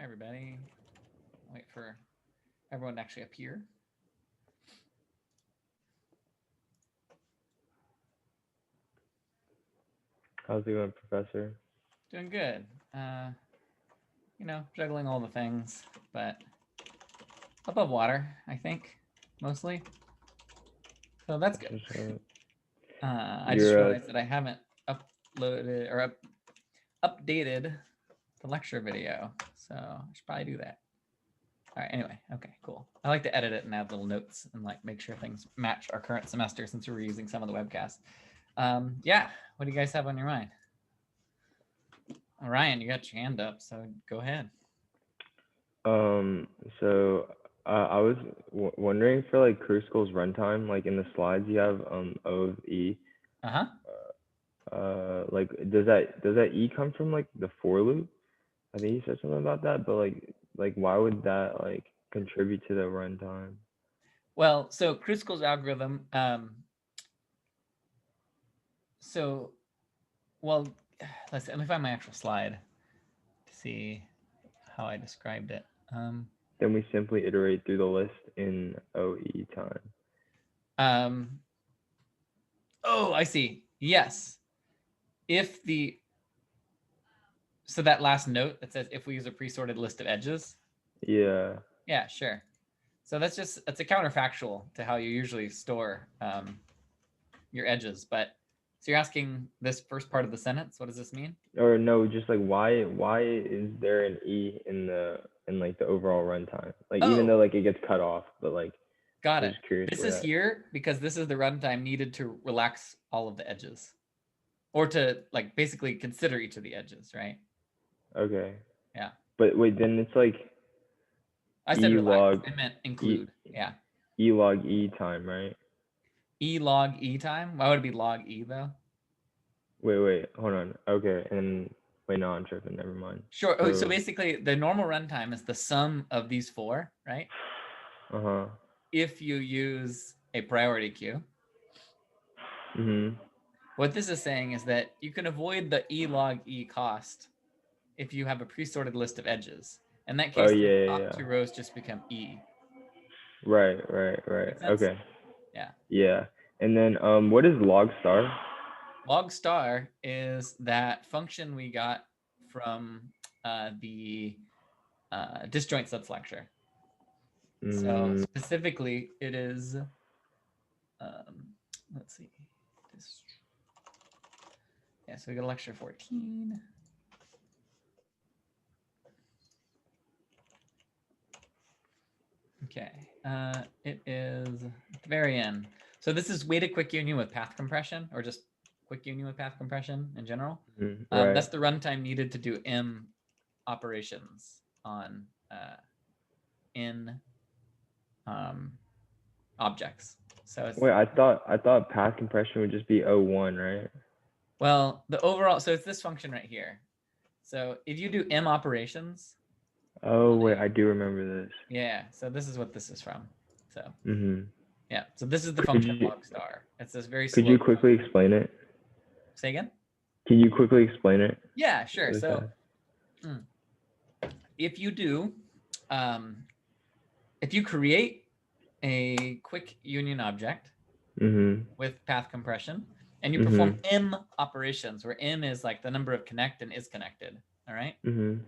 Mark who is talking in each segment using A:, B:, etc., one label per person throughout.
A: Everybody, wait for everyone to actually appear.
B: How's it going, Professor?
A: Doing good. Juggling all the things, but above water, I think, mostly. So that's good. I just
B: You're
A: realized that I haven't uploaded or updated the lecture video, so I should probably do that. All right, anyway, okay, cool. I like to edit it and add little notes and like make sure things match our current semester since we were using some of the webcasts. Yeah, what do you guys have on your mind? Ryan, you got your hand up, so go ahead.
B: so I was wondering for like Crucicle's runtime, like in the slides you have O of E.
A: Uh-huh.
B: Like does that E come from like the for loop? I think you said something about that, but like why would that like contribute to the runtime?
A: Well, so Crucicle's algorithm, so, well, let's see, let me find my actual slide to see how I described it.
B: Then we simply iterate through the list in OE time.
A: Um, oh, I see. Yes. So that last note that says if we use a pre-sorted list of edges.
B: Yeah.
A: Yeah, sure. So that's a counterfactual to how you usually store your edges. But so you're asking this first part of the sentence, what does this mean?
B: Or no, just like why is there an E in like the overall runtime? Like even
A: Oh,
B: though like it gets cut off, but like
A: got
B: I was
A: it.
B: just curious
A: This
B: where
A: is
B: that.
A: here because this is the runtime needed to relax all of the edges, or to like basically consider each of the edges, right?
B: Okay.
A: Yeah.
B: But wait, then it's like
A: I said
B: E
A: relax.
B: log
A: I meant
B: E
A: include. Yeah.
B: E log E time, right?
A: E log E time. Why would it be log E though?
B: Wait, hold on. Okay, and wait, no, I'm tripping. Never mind.
A: Sure. Oh, so
B: So,
A: basically, the normal runtime is the sum of these four, right?
B: uh-huh.
A: If you use a priority queue.
B: Mhm.
A: What this is saying is that you can avoid the E log E cost if you have a pre-sorted list of edges. In that
B: Oh
A: case, the
B: yeah, yeah,
A: top
B: yeah.
A: two rows just become E.
B: Right.
A: Make sense?
B: Okay.
A: Yeah.
B: Yeah. And then what is log star?
A: Log star is that function we got from the disjoint sets lecture. So
B: Mm,
A: specifically, it is, let's see. Yeah, so we got lecture 14. Okay, it is at the very end. So this is weighted quick union with path compression, or just quick union with path compression in general.
B: right.
A: That's the runtime needed to do M operations on in objects. So it's,
B: Wait, I thought path compression would just be O1, right?
A: well, the overall, so it's this function right here. So if you do M operations
B: Oh
A: on
B: wait,
A: a,
B: I do remember this.
A: yeah, so this is what this is from. So
B: Mhm.
A: yeah, so this is the
B: Could
A: function
B: you
A: log star. It's this very
B: could
A: slow
B: you
A: growing.
B: quickly explain it?
A: Say again?
B: Can you quickly explain it
A: Yeah, sure.
B: really
A: So
B: fast?
A: mm, if you do, um, if you create a quick union object
B: Mhm.
A: with path compression and you perform
B: Mhm.
A: M operations, where M is like the number of connect and is connected, all right?
B: Mhm.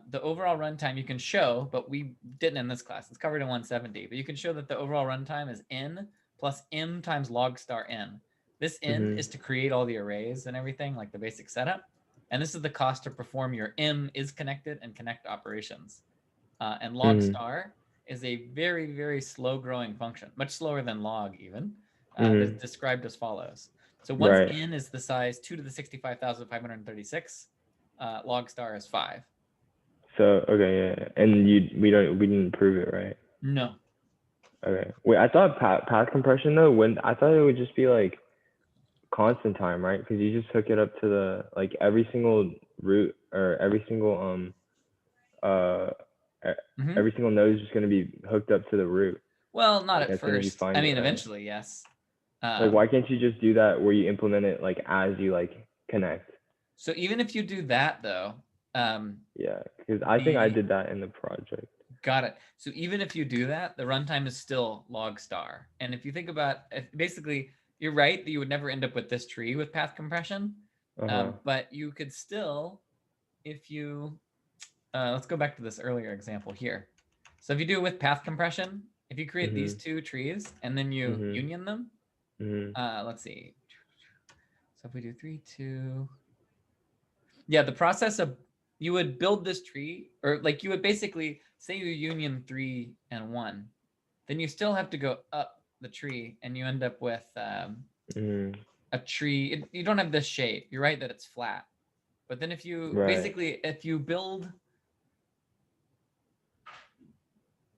A: The overall runtime you can show, but we didn't in this class. It's covered in 170, but you can show that the overall runtime is n plus m times log star n. This n
B: Mhm.
A: is to create all the arrays and everything, like the basic setup. And this is the cost to perform your m is connected and connect operations. And log
B: Mhm.
A: star is a very, very slow growing function, much slower than log even, that's
B: Mhm.
A: described as follows. So once
B: Right.
A: n is the size 2 to the 65,536, log star is 5.
B: So okay, yeah, and we didn't prove it, right?
A: No.
B: Okay. Wait, I thought path compression though. When I thought it would just be like constant time, right? Because you just hook it up to the like every single root or uh
A: Mm-hmm.
B: every single node is just gonna be hooked up to the root.
A: Well, not
B: Like
A: at
B: that's gonna be
A: first. I
B: find it,
A: mean,
B: right?
A: eventually, yes.
B: Like
A: Um,
B: why can't you just do that where you implement it like as you like connect?
A: so even if you do that, though,
B: Yeah, because I think I
A: the
B: did that in the project.
A: got it. So even if you do that, the runtime is still log star. And if you think about basically, you're right that you would never end up with this tree with path compression.
B: Uh-huh.
A: But you could still, if you, let's go back to this earlier example here. So if you do it with path compression, if you create these
B: Mhm.
A: two trees and then you
B: Mhm.
A: union them,
B: Mhm.
A: let's see. So if we do 3, 2, yeah, the process of you would build this tree, or like you would basically say you union 3 and 1, then you still have to go up the tree and you end up with
B: Mhm.
A: a tree. You don't have this shape. You're right that it's flat. But then if you
B: Right.
A: basically, if you build,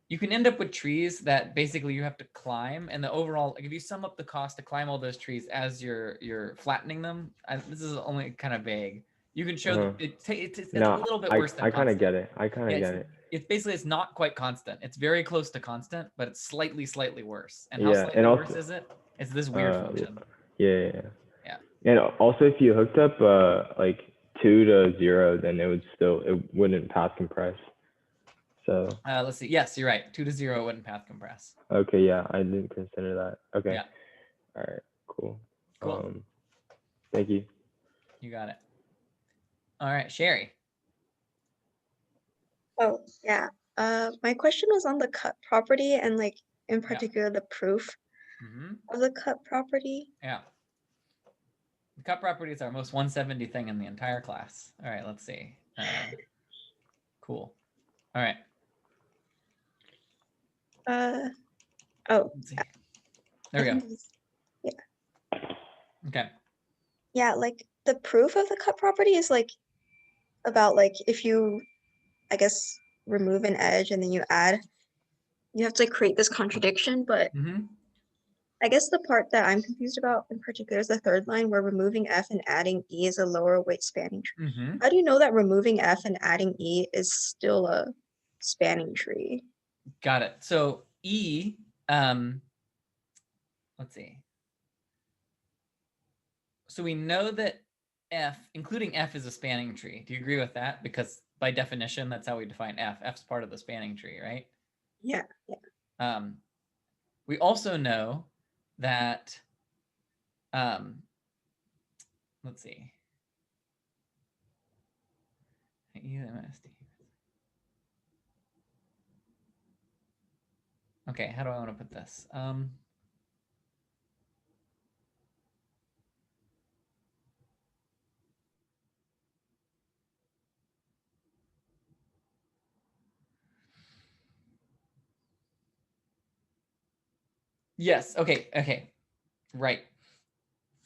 A: you can end up with trees that basically you have to climb, and the overall, like if you sum up the cost to climb all those trees as you're flattening them, this is only kind of vague. You can show
B: Uh-huh.
A: that it's a
B: No,
A: little bit
B: I
A: worse than
B: I kind of
A: constant.
B: get it. I kind
A: Yeah,
B: of get it.
A: it's basically it's not quite constant. It's very close to constant, but it's slightly worse. And how
B: Yeah, and
A: slightly worse
B: also,
A: is it? It's this weird
B: yeah,
A: function.
B: yeah, yeah.
A: Yeah.
B: And also, if you hooked up like 2 to 0, then it wouldn't path compress. So
A: Let's see. Yes, you're right. 2 to 0 wouldn't path compress.
B: okay, yeah, I didn't consider that. Okay,
A: Yeah.
B: all right, cool.
A: Cool.
B: Thank you.
A: You got it. All right, Sherry.
C: Oh, yeah. My question was on the cut property and like in
A: Yeah.
C: particular the proof
A: Mm-hmm.
C: of the cut property.
A: Yeah. The cut property is our most 170 thing in the entire class. All right, let's see. Cool. All right.
C: Oh,
A: Let's see.
C: I
A: There we go.
C: think yeah.
A: Okay.
C: Yeah, like the proof of the cut property is like about like if you, I guess, remove an edge and then you add, you have to like, create this contradiction, but
A: Mm-hmm.
C: I guess the part that I'm confused about in particular is the third line where removing F and adding E is a lower weight spanning tree.
A: Mm-hmm.
C: How do you know that removing F and adding E is still a spanning tree?
A: Got it. So E, let's see. So we know that F, including F, is a spanning tree. Do you agree with that? Because by definition, that's how we define F. F's part of the spanning tree, right?
C: Yeah.
A: We also know that, let's see. Okay, how do I want to put this? Yes, okay, right.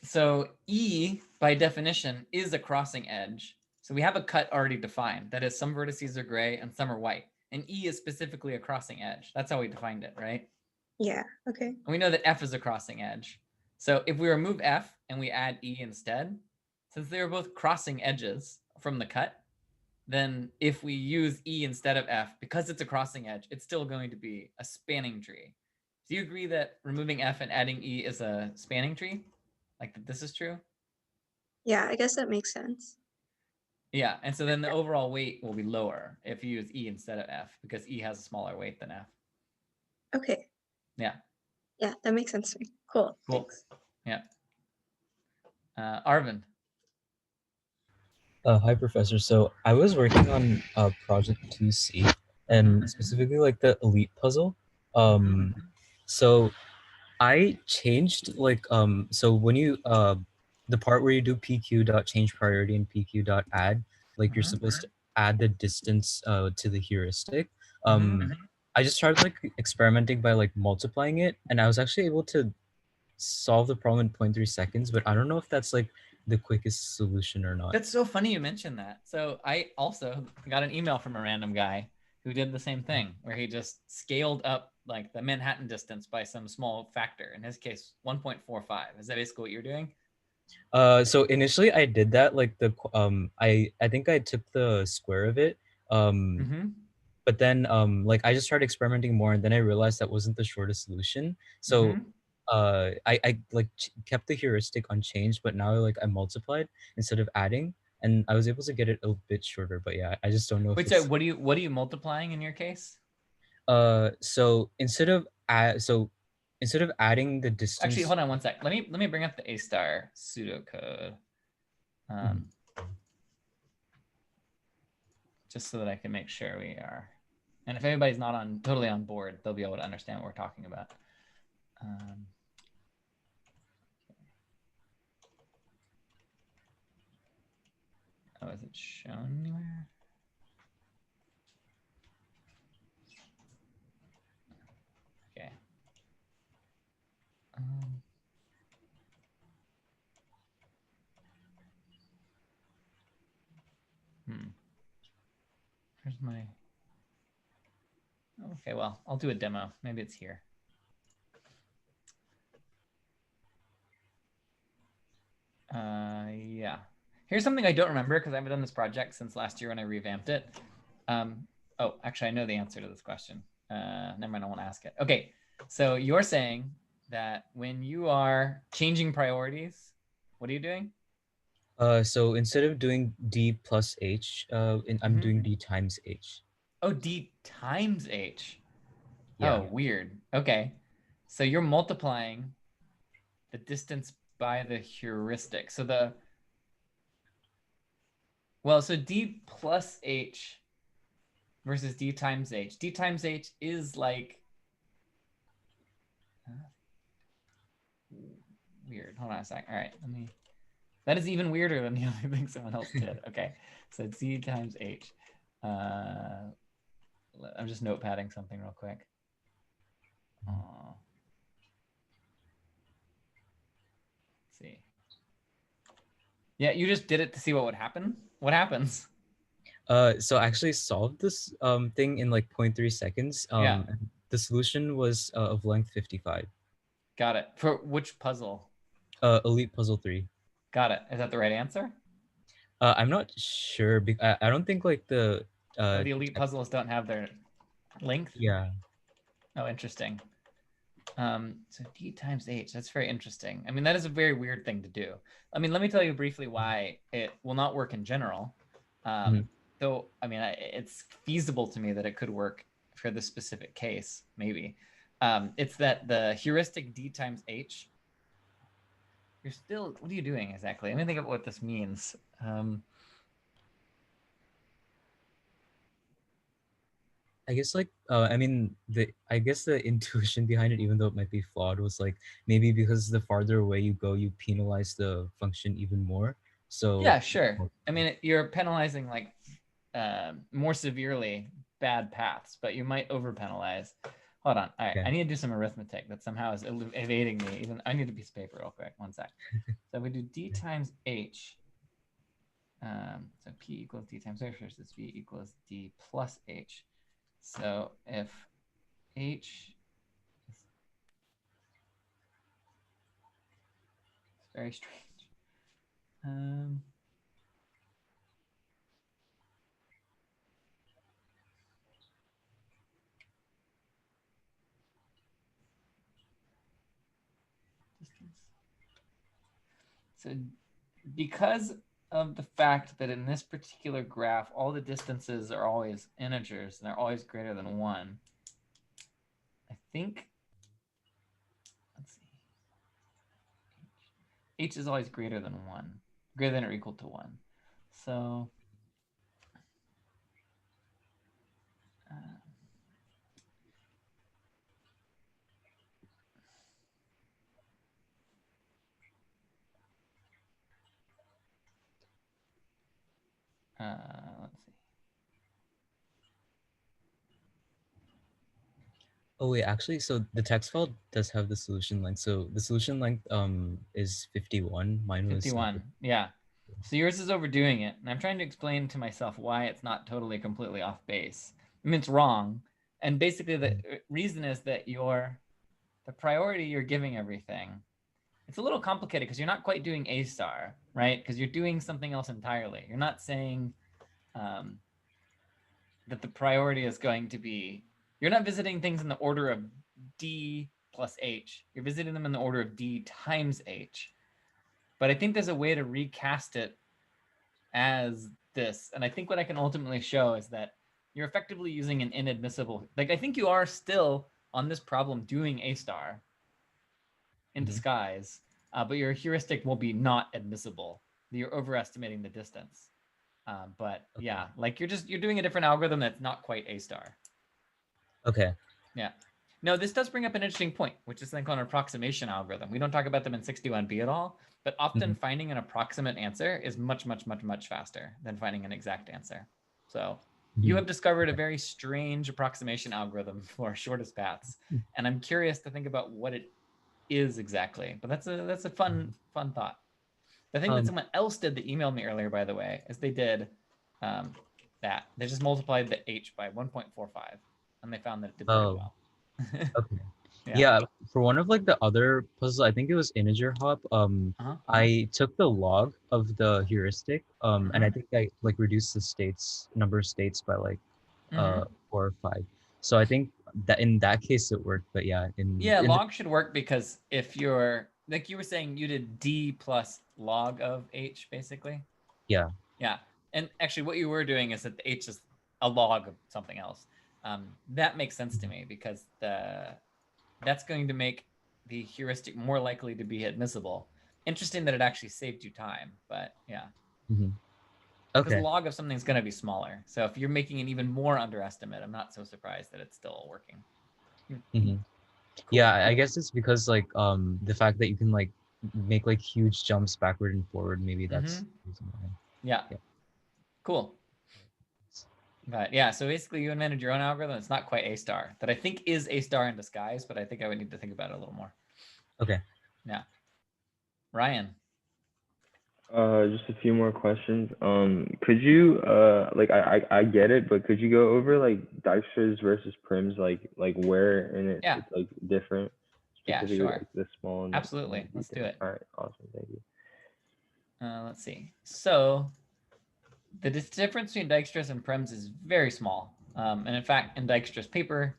A: So E, by definition, is a crossing edge. So we have a cut already defined. That is, some vertices are gray and some are white. And E is specifically a crossing edge. That's how we defined it, right?
C: Yeah. Okay.
A: And we know that F is a crossing edge. So if we remove F and we add E instead, since they are both crossing edges from the cut, then if we use E instead of F, because it's a crossing edge, it's still going to be a spanning tree. Do you agree that removing F and adding E is a spanning tree? Like that this is true?
C: Yeah, I guess that makes sense.
A: Yeah, and so then the overall weight will be lower if you use E instead of F, because E has a smaller weight than F.
C: Okay.
A: Yeah.
C: Yeah, that makes sense to me. Cool.
A: Cool.
C: Thanks.
A: Yeah. Arvind.
D: Hi, Professor. So I was working on Project 2C, and specifically like the Elite puzzle. So I changed so when you the part where you do PQ dot change priority and PQ dot add, like you're supposed to add the distance to the heuristic. I just started like experimenting by like multiplying it, and I was actually able to solve the problem in 0.3 seconds, but I don't know if that's like the quickest solution or not.
A: That's so funny you mentioned that. So I also got an email from a random guy who did the same thing, where he just scaled up like the Manhattan distance by some small factor. In his case, 1.45. Is that basically what you're doing?
D: So initially I did that like I think I took the square of it. But then like I just started experimenting more, and then I realized that wasn't the shortest solution. So I like kept the heuristic unchanged, but now like I multiplied instead of adding, and I was able to get it a bit shorter. But yeah, I just don't know if
A: Wait,
D: it's
A: so what are you multiplying in your case?
D: so instead of adding the
A: Actually,
D: distance.
A: hold on one sec. Let me bring up the A star pseudocode. Just so that I can make sure we are. And if anybody's not totally on board, they'll be able to understand what we're talking about. Oh, is it shown anywhere? Okay. Where's my... Okay, well, I'll do a demo. Maybe it's here. Yeah. Here's something I don't remember because I haven't done this project since last year when I revamped it. Oh, actually, I know the answer to this question. Never mind, I won't ask it. Okay, so you're saying that when you are changing priorities, what are you doing?
D: So instead of doing D plus H, I'm doing D times H.
A: Oh, D times H.
D: Yeah.
A: Oh, weird. Okay. So you're multiplying the distance by the heuristic. So so D plus H versus D times H. D times H is like... weird. Hold on a sec. All right, that is even weirder than the other thing someone else did. Okay, so it's D times H. I'm just notepadding something real quick. Let's see. Yeah, you just did it to see what would happen. What happens?
D: So I actually solved this thing in like 0.3 seconds.
A: Yeah.
D: The solution was of length 55.
A: Got it. For which puzzle?
D: Elite Puzzle 3.
A: Got it. Is that the right answer?
D: I'm not sure. I don't think like the
A: the elite puzzles don't have their length.
D: Yeah.
A: Oh, interesting. So D times H, that's very interesting. I mean, that is a very weird thing to do. I mean, let me tell you briefly why it will not work in general. Though, I mean, it's feasible to me that it could work for this specific case, maybe. It's that the heuristic D times H, what are you doing exactly? Let me think of what this means.
D: I guess like I mean I guess the intuition behind it, even though it might be flawed, was like maybe because the farther away you go, you penalize the function even more. So
A: yeah, sure. I mean, you're penalizing like more severely bad paths, but you might over penalize. Hold on. All right, I need to do some arithmetic that somehow is evading me. Even I need a piece of paper real quick. One sec. So we do D times H. So P equals D times H versus V equals D plus H. So if H is very strange. Distance. So because of the fact that in this particular graph, all the distances are always integers and they're always greater than 1, I think, let's see, H is always greater than 1, greater than or equal to 1. So let's see.
D: Oh wait, actually, so the text file does have the solution length. So the solution length is 51. Mine was
A: 51. Yeah. So yours is overdoing it, and I'm trying to explain to myself why it's not totally completely off base. I mean, it's wrong, and basically the reason is that the priority you're giving everything, it's a little complicated because you're not quite doing A star, right? Because you're doing something else entirely. You're not saying that the priority is going to be, you're not visiting things in the order of D plus H. You're visiting them in the order of D times H. But I think there's a way to recast it as this. And I think what I can ultimately show is that you're effectively using an inadmissible, like I think you are still on this problem doing A star in
D: Mhm.
A: disguise, but your heuristic will be not admissible. You're overestimating the distance. But
D: Okay.
A: yeah, like you're doing a different algorithm that's not quite A star.
D: Okay.
A: Yeah. No, this does bring up an interesting point, which is something called an approximation algorithm. We don't talk about them in 61B at all, but often finding an approximate answer is much, much, much, much faster than finding an exact answer. So you
D: Mhm.
A: have discovered a very strange approximation algorithm for shortest paths, and I'm curious to think about what it is exactly. But that's a fun thought. The thing that
D: Um,
A: someone else did that emailed me earlier, by the way, is they did that. They just multiplied the h by 1.45, and they found that it did pretty
D: Oh,
A: well.
D: okay.
A: Yeah.
D: Yeah, for one of like the other puzzles, I think it was integer hop.
A: Uh-huh.
D: I took the log of the heuristic, and I
A: Mhm.
D: think I like reduced the states number of states by like
A: Mhm.
D: 4 or 5. So I think that in that case it worked. But yeah,
A: Yeah,
D: in the,
A: log should work because if you're like you were saying, you did d plus log of h basically.
D: yeah.
A: Yeah, and actually, what you were doing is that the h is a log of something else. That makes sense to me because that's going to make the heuristic more likely to be admissible. Interesting that it actually saved you time, but yeah,
D: Mhm.
A: because
D: Okay.
A: log of something is going to be smaller. So if you're making an even more underestimate, I'm not so surprised that it's still working.
D: Mhm.
A: Cool.
D: Yeah, I guess it's because like the fact that you can like make like huge jumps backward and forward. Maybe that's
A: Mhm.
D: the reason why.
A: Yeah.
D: Yeah.
A: Cool. But yeah, so basically you invented your own algorithm. It's not quite A star, that I think is A star in disguise, but I think I would need to think about it a little more.
D: Okay.
A: Yeah. Ryan.
B: Just a few more questions. Could you like I get it, but could you go over like Dijkstra's versus Prim's, like where in it
A: Yeah.
B: it's like different,
A: Yeah,
B: specifically
A: sure.
B: like the small and
A: Absolutely.
B: the
A: Let's do
B: detail?
A: it.
B: All right, awesome, thank you.
A: Let's see. So the difference between Dijkstra's and Prim's is very small. And in fact, in Dijkstra's paper,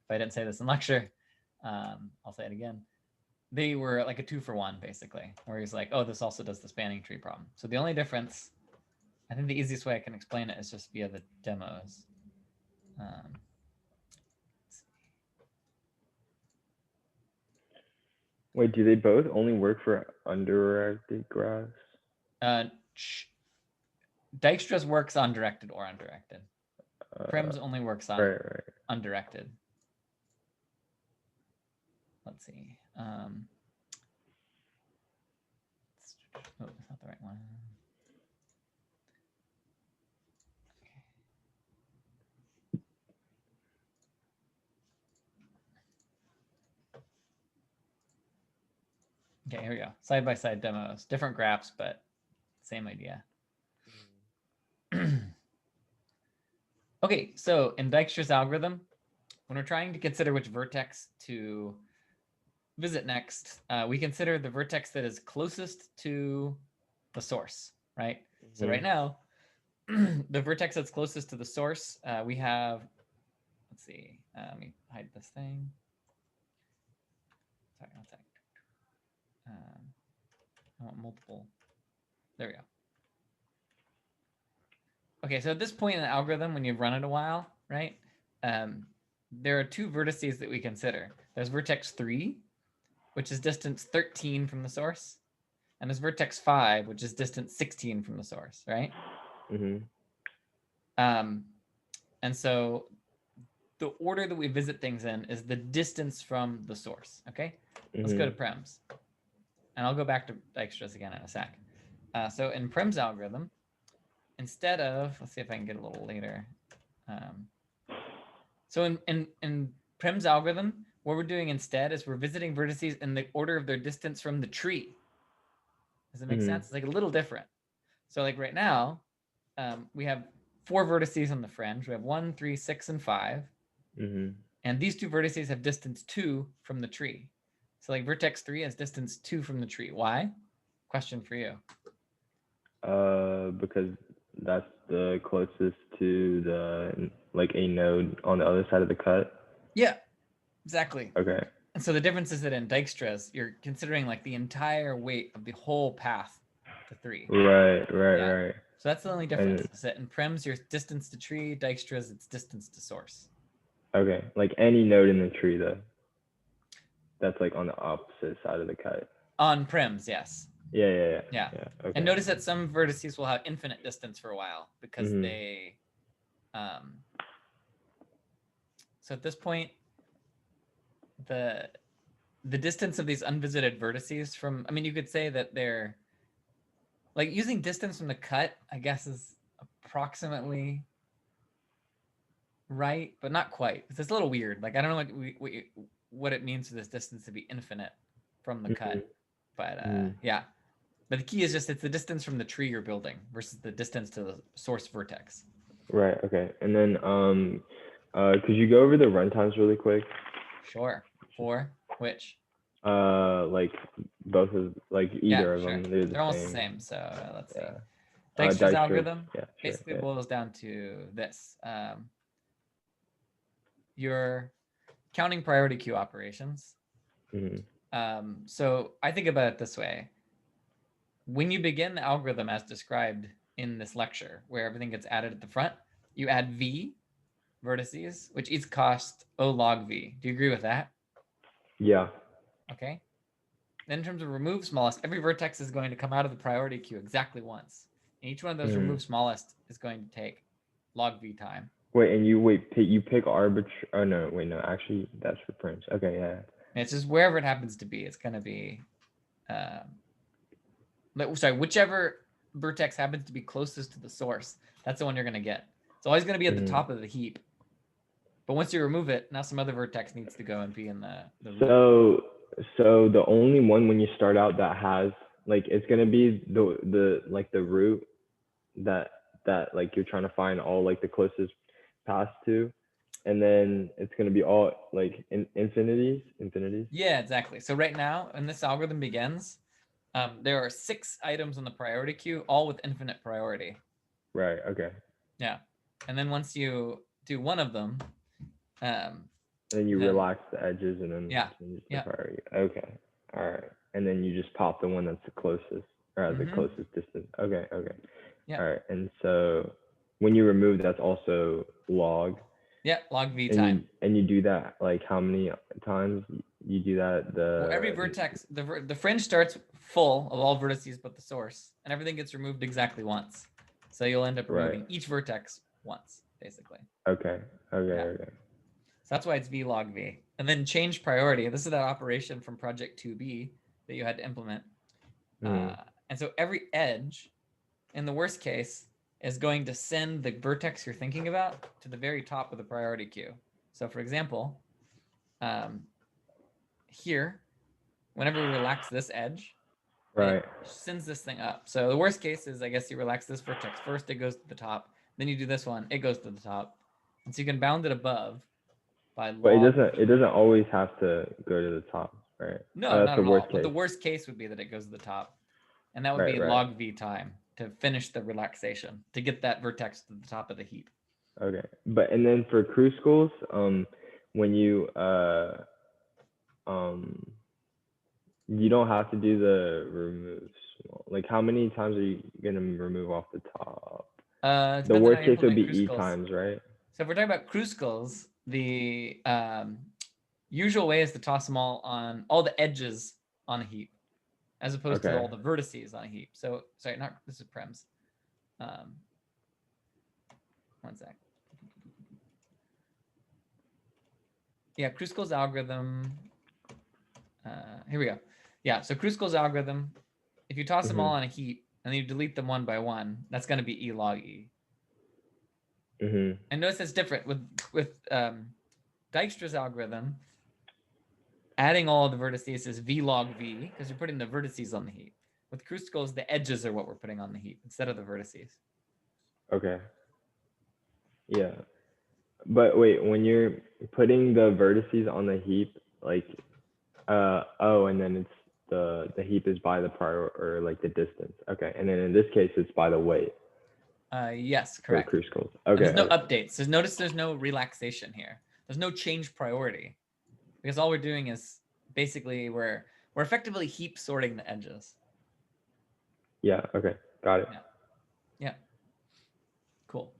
A: if I didn't say this in lecture, I'll say it again. They were like a 2-for-1 basically, where he's like, oh, this also does the spanning tree problem. So the only difference, I think the easiest way I can explain it is just via the demos.
B: Wait, do they both only work for underacted graphs?
A: Dijkstra's works on directed or undirected.
B: Uh,
A: Prim's only works on
B: right.
A: undirected. Let's see. Oh, that's not the right one. Okay, here we go. Side-by-side demos. Different graphs, but same idea. Okay, so in Dijkstra's algorithm, when we're trying to consider which vertex to visit next, we consider the vertex that is closest to the source, right? So right now, the vertex that's closest to the source, we have, let's see, let me hide this thing. Sorry, one sec. I want multiple. There we go. Okay, so at this point in the algorithm, when you've run it a while, right, there are 2 vertices that we consider. There's vertex 3, which is distance 13 from the source, and there's vertex 5, which is distance 16 from the source, right? And so the order that we visit things in is the distance from the source, okay? Let's go to Prim's. And I'll go back to Dijkstra's again in a sec. So in Prim's algorithm, instead of, let's see if I can get a little later. So in Prim's algorithm, what we're doing instead is we're visiting vertices in the order of their distance from the tree. Does that make sense? It's like a little different. So like right now, we have 4 vertices on the fringe. We have 1, 3, 6, and 5. And these 2 vertices have distance 2 from the tree. So like vertex 3 has distance 2 from the tree. Why? Question for you.
B: Because that's the closest to the like a node on the other side of the cut.
A: Yeah, exactly.
B: Okay.
A: And so the difference is that in Dijkstra's, you're considering like the entire weight of the whole path the 3.
B: Right, right,
A: Yeah.
B: right.
A: So that's the only difference.
B: And
A: Is that in Prims, your distance to tree, Dijkstra's, it's distance to source.
B: okay, like any node in the tree though. That's like on the opposite side of the kite.
A: On Prims, yes.
B: Yeah, yeah, yeah.
A: Yeah.
B: Okay.
A: And notice that some vertices will have infinite distance for a while because
B: Mhm.
A: they, so at this point, the distance of these unvisited vertices from, I mean, you could say that they're like using distance from the cut, I guess is approximately right, but not quite. It's a little weird. Like, I don't know what it means for this distance to be infinite from the cut, but yeah. But the key is just it's the distance from the tree you're building versus the distance to the source vertex.
B: Right. Okay. And then could you go over the runtimes really quick?
A: Sure. For which?
B: Like both of like either of them. They're the
A: almost
B: same.
A: the same. So let's see.
B: Yeah.
A: Dijkstra's
B: Dijkstra's,
A: algorithm
B: yeah, sure,
A: basically
B: yeah.
A: boils down to this. You're counting priority queue operations.
B: Mhm.
A: So I think about it this way. When you begin the algorithm as described in this lecture, where everything gets added at the front, you add V vertices, which each cost O log V. Do you agree with that?
B: Yeah.
A: Okay. Then in terms of remove smallest, every vertex is going to come out of the priority queue exactly once. And each one of those remove smallest is going to take log V time.
B: Wait, and you pick arbitrary. Oh no, wait, no. Actually, that's for Prince. Okay, yeah.
A: And it's just wherever it happens to be, it's going to be, whichever vertex happens to be closest to the source, that's the one you're going to get. It's always going to be at the top of the heap. But once you remove it, now some other vertex needs to go and be in the root.
B: So the only one when you start out that has like it's gonna be the like the root that like you're trying to find all like the closest paths to, and then it's gonna be all like infinities.
A: Yeah, exactly. So right now, when this algorithm begins, there are 6 items on the priority queue, all with infinite priority.
B: Right. Okay.
A: Yeah, and then once you do one of them,
B: and then you relax the edges and then change the
A: yeah.
B: priority. Okay. All right. And then you just pop the one that's the closest or the closest distance. Okay. Okay.
A: Yeah.
B: All right. And so when you remove, that's also log.
A: Yeah, log V time.
B: And you do that like how many times you do that?
A: Well, every vertex, the fringe starts full of all vertices but the source, and everything gets removed exactly once. So you'll end up removing each vertex once, basically.
B: Okay. Okay.
A: Yeah.
B: Okay.
A: So that's why it's V log V. And then change priority. This is that operation from project 2B that you had to implement. And so every edge, in the worst case, is going to send the vertex you're thinking about to the very top of the priority queue. So for example, here, whenever we relax this edge, it sends this thing up. So the worst case is, I guess you relax this vertex first, it goes to the top. Then you do this one, it goes to the top. And so you can bound it above by log.
B: But it doesn't always have to go to the top, right?
A: No, not at all. But the worst case would be that it goes to the top. And that would be log V time to finish the relaxation, to get that vertex to the top of the heap.
B: Okay. And then for Kruskal's, when you you don't have to do the remove small. Like how many times are you gonna remove off the top? The worst case would be E times, right?
A: So if we're talking about Kruskal's, the usual way is to toss them all on all the edges on a heap, as opposed to all the vertices on a heap. So sorry, this is Prems. One sec. Yeah, Kruskal's algorithm. Here we go. Yeah, so Kruskal's algorithm, if you toss them all on a heap and then you delete them one by one, that's going to be E log E. And notice it's different with Dijkstra's algorithm. Adding all the vertices is V log V because you're putting the vertices on the heap. With Kruskal's, the edges are what we're putting on the heap instead of the vertices.
B: Okay. Yeah. But wait, when you're putting the vertices on the heap, like, and then it's the heap is by the prior or like the distance. Okay. And then in this case, it's by the weight.
A: Yes, correct.
B: Okay.
A: There's no updates. Notice there's no relaxation here. There's no change priority because all we're doing is basically we're effectively heap sorting the edges.
B: Yeah. Okay. Got it.
A: Yeah. Cool.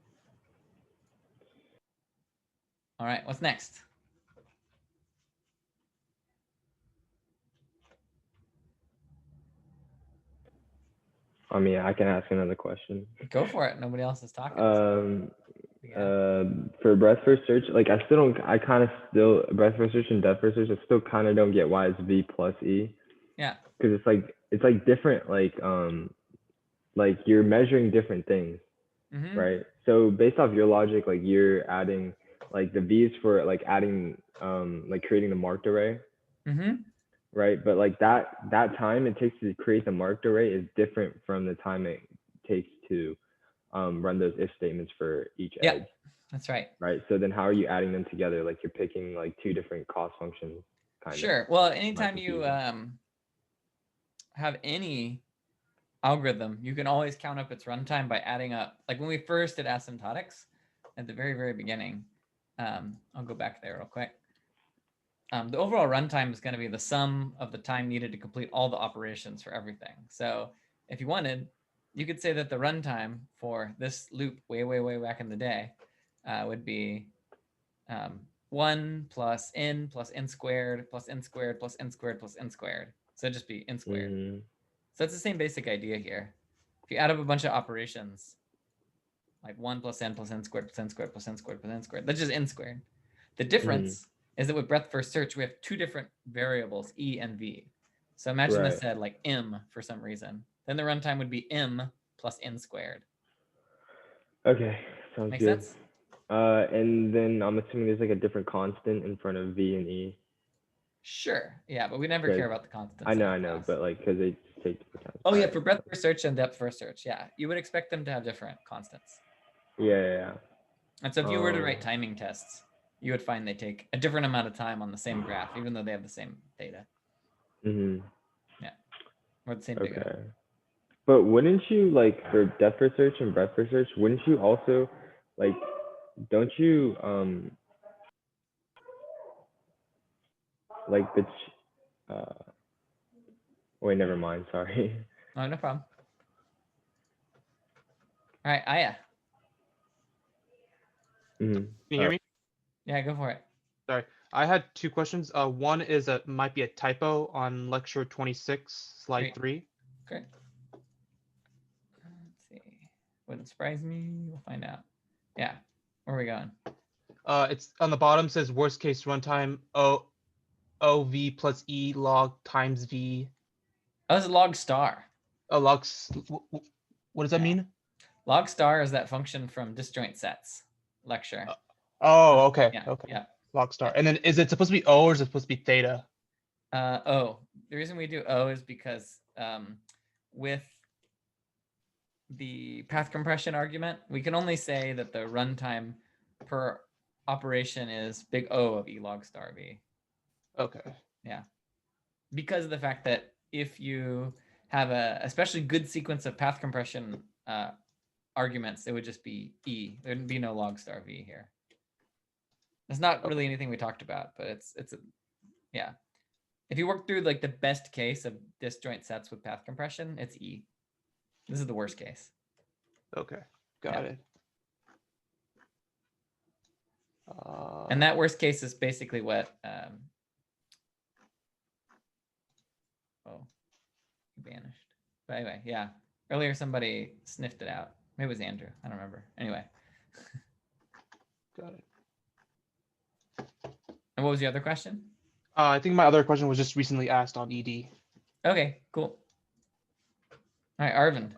A: All right. What's next?
B: I mean, I can ask another question.
A: Go for it. Nobody else is talking. so yeah.
B: For breadth first search, like I kind of still breadth first search and depth first search. I still kind of don't get why it's V plus E.
A: Yeah.
B: Because it's like different, like you're measuring different things,
A: Mhm.
B: right? So based off your logic, like you're adding like the V's for like adding like creating the marked array,
A: Mhm.
B: right? But like that time it takes to create the marked array is different from the time it takes to run those if statements for each
A: Yeah.
B: edge,
A: That's right.
B: right? So then how are you adding them together? Like you're picking like two different cost functions, kind of.
A: Sure. Well,
B: My
A: anytime you
B: confusion.
A: have any algorithm, you can always count up its runtime by adding up. Like when we first did asymptotics at the very, very beginning, I'll go back there real quick. The overall runtime is going to be the sum of the time needed to complete all the operations for everything. So if you wanted, you could say that the runtime for this loop way, way, way back in the day would be 1 plus n squared plus n squared plus n squared plus n squared. So it'd just be n squared.
B: Mm-hmm.
A: So it's the same basic idea here. If you add up a bunch of operations, like 1 plus n squared plus n squared plus n squared plus n squared, that's just n squared. The difference is that with breadth first search, we have two different variables, E and V. So imagine this
B: Right.
A: said like m for some reason. Then the runtime would be m plus n squared.
B: Okay, sounds
A: Make
B: good.
A: sense?
B: And then I'm assuming there's like a different constant in front of V and E.
A: Sure. Yeah, but we never
B: Good.
A: care about the constants.
B: I
A: in
B: know,
A: our
B: I know,
A: class.
B: but like because they take different times.
A: Oh yeah,
B: Alright.
A: for breadth first search and depth first search. Yeah, you would expect them to have different constants.
B: Yeah.
A: And so if you were to write timing tests, you would find they take a different amount of time on the same graph, even though they have the same data
B: Mm-hmm.
A: or the same data.
B: Okay. But wouldn't you like for depth first search and breadth first search? Wouldn't you also like? Don't you like the? Wait, never mind. Sorry.
A: Oh, no problem. All right, Aya.
B: Mm-hmm.
E: Can you hear me?
A: Yeah, go for it.
E: Sorry, I had two questions. One is might be a typo on lecture 26, slide
A: Great.
E: 3.
A: Great. Let's see. Wouldn't surprise me. We'll find out. Yeah. Where are we going?
E: It's on the bottom, says worst case runtime OV plus E log times V.
A: Oh, this is log star.
E: Log. What does that
A: Yeah.
E: mean?
A: Log star is that function from disjoint sets lecture.
E: Oh, okay.
A: Yeah.
E: Okay.
A: Yeah.
E: Log star. And then is it supposed to be O or is it supposed to be theta?
A: O. The reason we do O is because with the path compression argument, we can only say that the runtime per operation is big O of E log star V.
E: Okay.
A: Because of the fact that if you have a especially good sequence of path compression arguments, it would just be E. There'd be no log star V here. It's not really anything we talked about, but it's yeah. If you work through like the best case of disjoint sets with path compression, it's E. This is the worst case.
E: Okay. Got it.
A: And that worst case is basically what oh, he vanished. But anyway, yeah. Earlier somebody sniffed it out. Maybe it was Andrew. I don't remember. Anyway.
E: Got it.
A: And what was the other question?
E: I think my other question was just recently asked on ED.
A: Okay, cool. All right, Arvind.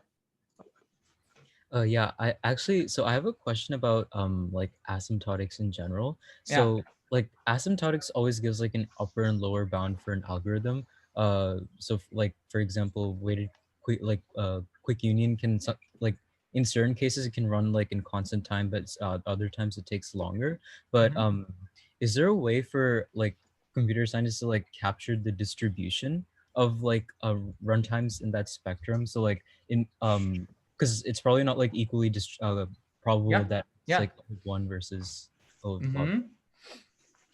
D: Yeah, I actually, so I have a question about like asymptotics in general. So like asymptotics always gives like an upper and lower bound for an algorithm. So like for example, weighted quick union can like in certain cases it can run like in constant time, but other times it takes longer. But is there a way for like computer scientists to like capture the distribution of like runtimes in that spectrum? So like in because it's probably not like equally probable that it's like one versus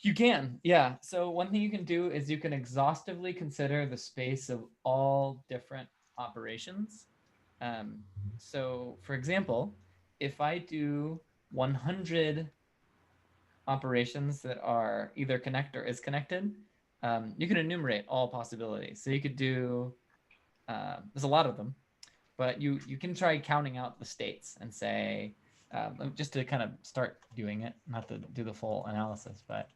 A: You can, yeah. So one thing you can do is you can exhaustively consider the space of all different operations So for example, if I do 100 operations that are either connect or is connected, you can enumerate all possibilities. So you could do, there's a lot of them, but you can try counting out the states and say, just to kind of start doing it, not to do the full analysis, but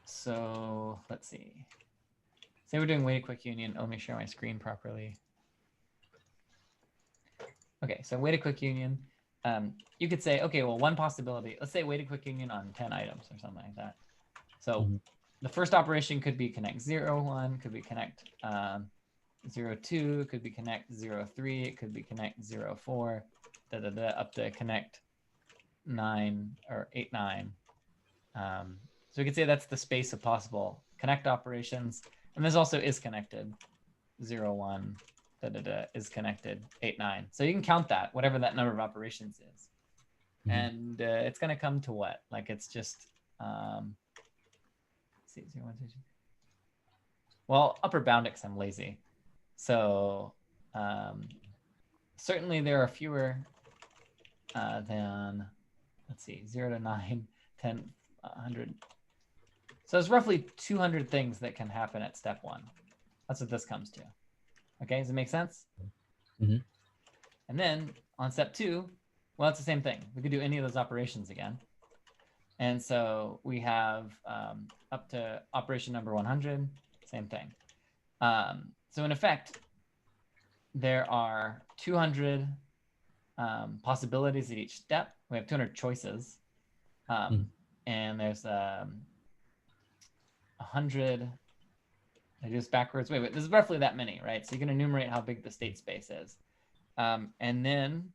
A: so let's see. Say we're doing weighted quick union. Let me share my screen properly. Okay, so weighted quick union. You could say, okay, well, one possibility, let's say weighted quick union on 10 items or something like that. So the first operation could be connect 0, 1, could be connect 0, 2, could be connect 0, 3, it could be connect 0, 4, up to connect 9 or 8, 9. So we could say that's the space of possible connect operations. And there's also is connected 0, 1, is connected 8, 9. So you can count that, whatever that number of operations is. And it's going to come to what? Like it's just, let's see, 0, 1, 2, 3. Well, upper bound it because I'm lazy. So certainly there are fewer than, let's see, 0 to 9, 10, 100. So there's roughly 200 things that can happen at step 1. That's what this comes to. Okay, does it make sense? And then on step 2, well, it's the same thing. We could do any of those operations again. And so we have up to operation number 100, same thing. So in effect, there are 200 possibilities at each step. We have 200 choices. And there's 100. I do this backwards. Wait, this is roughly that many, right? So you can enumerate how big the state space is. And then,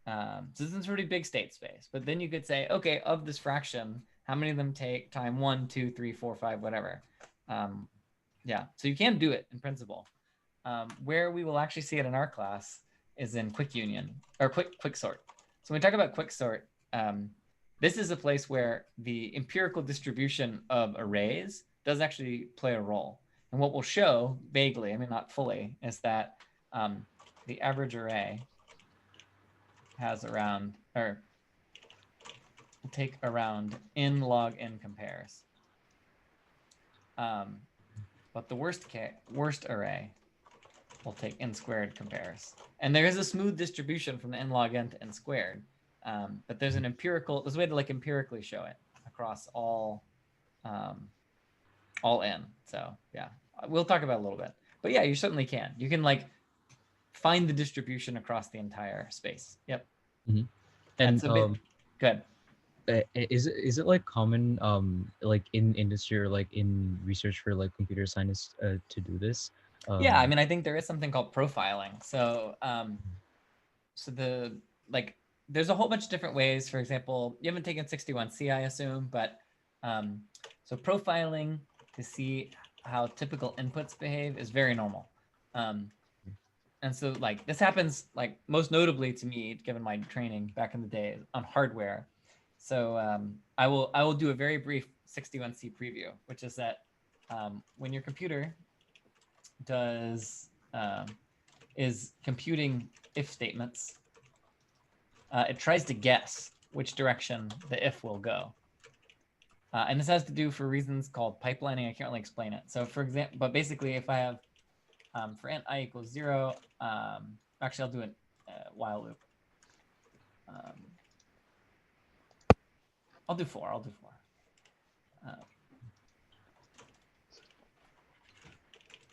A: so this is a pretty big state space, but then you could say, okay, of this fraction, how many of them take time 1, 2, 3, 4, 5, whatever. Yeah, so you can do it in principle. Where we will actually see it in our class is in quick union or quick sort. So when we talk about quick sort, this is a place where the empirical distribution of arrays does actually play a role. And what we'll show vaguely, I mean, not fully, is that the average array has around, or will take around n log n compares. But the worst array will take n squared compares. And there is a smooth distribution from the n log n to n squared. But there's there's a way to like empirically show it across all n. So yeah, we'll talk about it a little bit. But yeah, you certainly can. You can like find the distribution across the entire space. Yep.
D: And
A: good.
D: Is it like common like in industry or like in research for like computer scientists to do this?
A: Yeah, I mean, I think there is something called profiling. So there's a whole bunch of different ways. For example, you haven't taken 61C, I assume, but so profiling to see how typical inputs behave is very normal. And so like this happens like most notably to me, given my training back in the day on hardware. So I will do a very brief 61C preview, which is that when your computer is computing if statements, it tries to guess which direction the if will go. And this has to do for reasons called pipelining. I can't really explain it. So for example, but basically if I have for int I equals 0, actually I'll do a while loop. I'll do 4.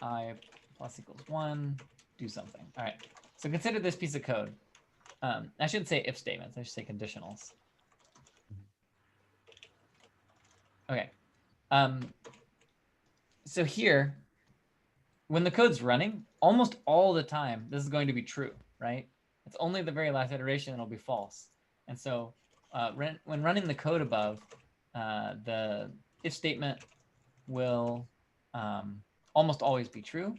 A: I plus equals 1, do something. All right, so consider this piece of code. I shouldn't say if statements, I should say conditionals. Okay, so here, when the code's running, almost all the time, this is going to be true, right? It's only the very last iteration it'll be false. And so when running the code above, the if statement will almost always be true.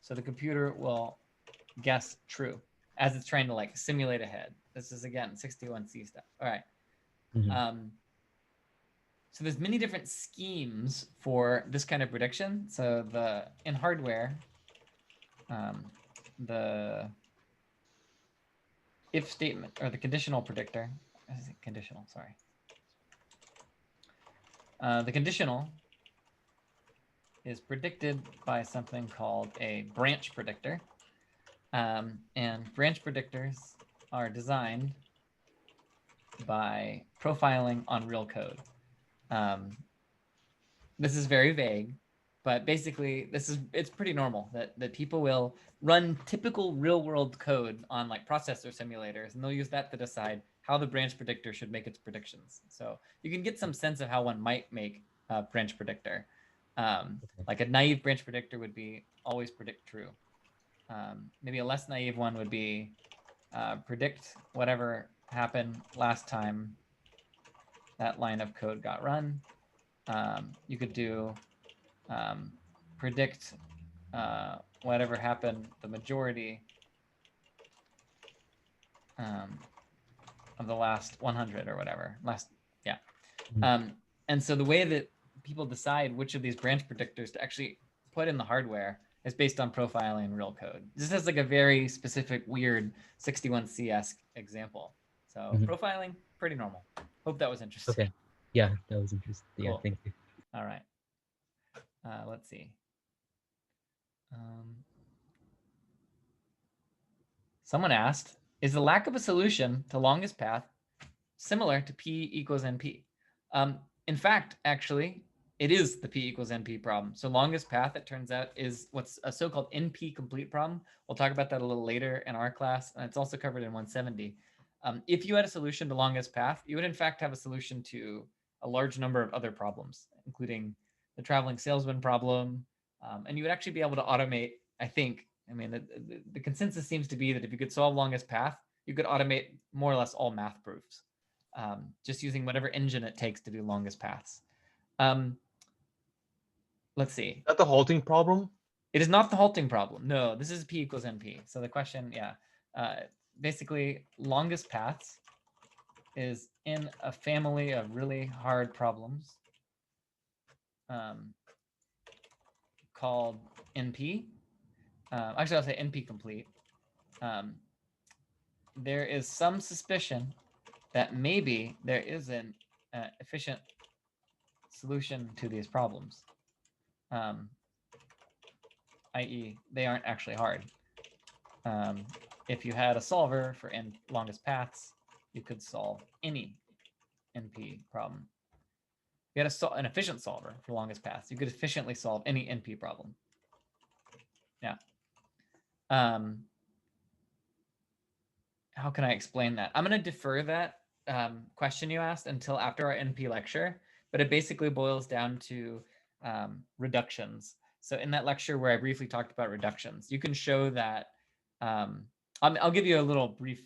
A: So the computer will guess true as it's trying to like simulate ahead. This is again 61C stuff. All right. So there's many different schemes for this kind of prediction. So in hardware, the if statement or the conditional predictor. Is it conditional? Sorry. The conditional is predicted by something called a branch predictor. And branch predictors are designed by profiling on real code. This is very vague, but basically it's pretty normal that people will run typical real world code on like processor simulators, and they'll use that to decide how the branch predictor should make its predictions. So you can get some sense of how one might make a branch predictor. Like a naive branch predictor would be always predict true. Maybe a less naive one would be predict whatever happened last time that line of code got run. You could do predict whatever happened the majority of the last 100 or whatever. And so the way that people decide which of these branch predictors to actually put in the hardware is based on profiling in real code. This is like a very specific, weird 61C-esque example. So profiling, pretty normal. Hope that was interesting.
D: Okay. Yeah, that was interesting. Yeah,
A: Cool.
D: thank you.
A: All right. Let's see. Someone asked, is the lack of a solution to longest path similar to P equals NP? In fact, actually, it is the P equals NP problem. So longest path, it turns out, is what's a so-called NP complete problem. We'll talk about that a little later in our class, and it's also covered in 170. If you had a solution to longest path, you would in fact have a solution to a large number of other problems, including the traveling salesman problem. And you would actually be able to automate, I think, I mean, the consensus seems to be that if you could solve longest path, you could automate more or less all math proofs, just using whatever engine it takes to do longest paths. Let's see.
E: Is that the halting problem?
A: It is not the halting problem. No, this is P equals NP. So the question, basically longest paths is in a family of really hard problems called NP. Actually, I'll say NP complete. There is some suspicion that maybe there is an efficient solution to these problems, i.e. they aren't actually hard. If you had a solver for longest paths, you could solve any NP problem. If you had an efficient solver for longest paths, you could efficiently solve any NP problem. Yeah. How can I explain that? I'm going to defer that question you asked until after our NP lecture, but it basically boils down to reductions. So in that lecture where I briefly talked about reductions, you can show that, I'll give you a little brief,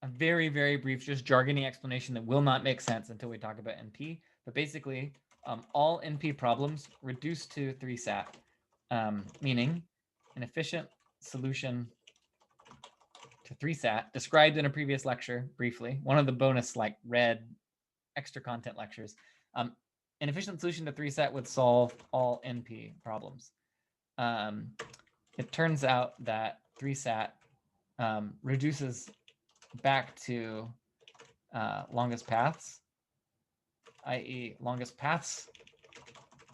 A: a very, very brief, just jargony explanation that will not make sense until we talk about NP. But basically, all NP problems reduce to 3-sat, meaning an efficient solution to 3-sat, described in a previous lecture briefly, one of the bonus like red extra content lectures. An efficient solution to 3-sat would solve all NP problems. It turns out that 3-sat reduces back to longest paths, i.e. longest paths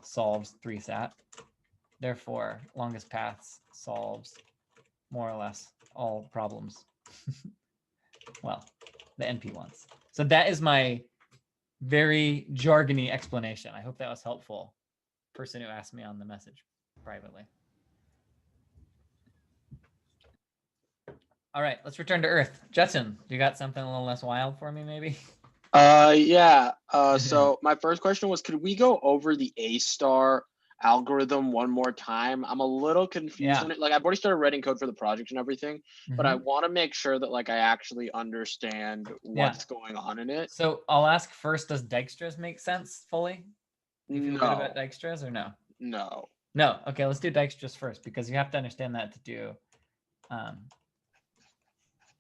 A: solves 3-sat. Therefore, longest paths solves more or less all problems. Well, the NP ones. So that is my very jargony explanation. I hope that was helpful. Person who asked me on the message privately. All right, let's return to Earth. Judson, you got something a little less wild for me, maybe?
F: Yeah. So my first question was, could we go over the A-star algorithm one more time? I'm a little confused on it. Like, I've already started writing code for the project and everything, but I want to make sure that like I actually understand what's going on in it.
A: So I'll ask first, does Dijkstra's make sense fully? You feel good
F: No.
A: about Dijkstra's or no?
F: No.
A: No. Okay, let's do Dijkstra's first because you have to understand that to do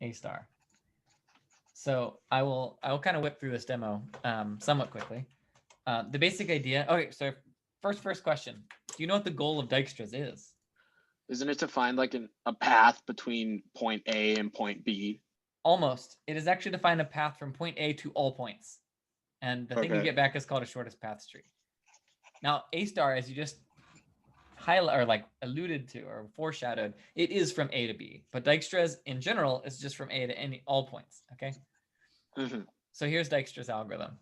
A: A-star. So I will kind of whip through this demo somewhat quickly. The basic idea. Okay, so first question. Do you know what the goal of Dijkstra's is?
F: Isn't it to find like a path between point A and point B?
A: Almost. It is actually to find a path from point A to all points. And the thing you
F: Okay.
A: get back is called a shortest path tree. Now, A star, as you just highlight or like alluded to or foreshadowed, it is from A to B. But Dijkstra's in general is just from A to all points. Okay.
F: Mhm.
A: So here's Dijkstra's algorithm.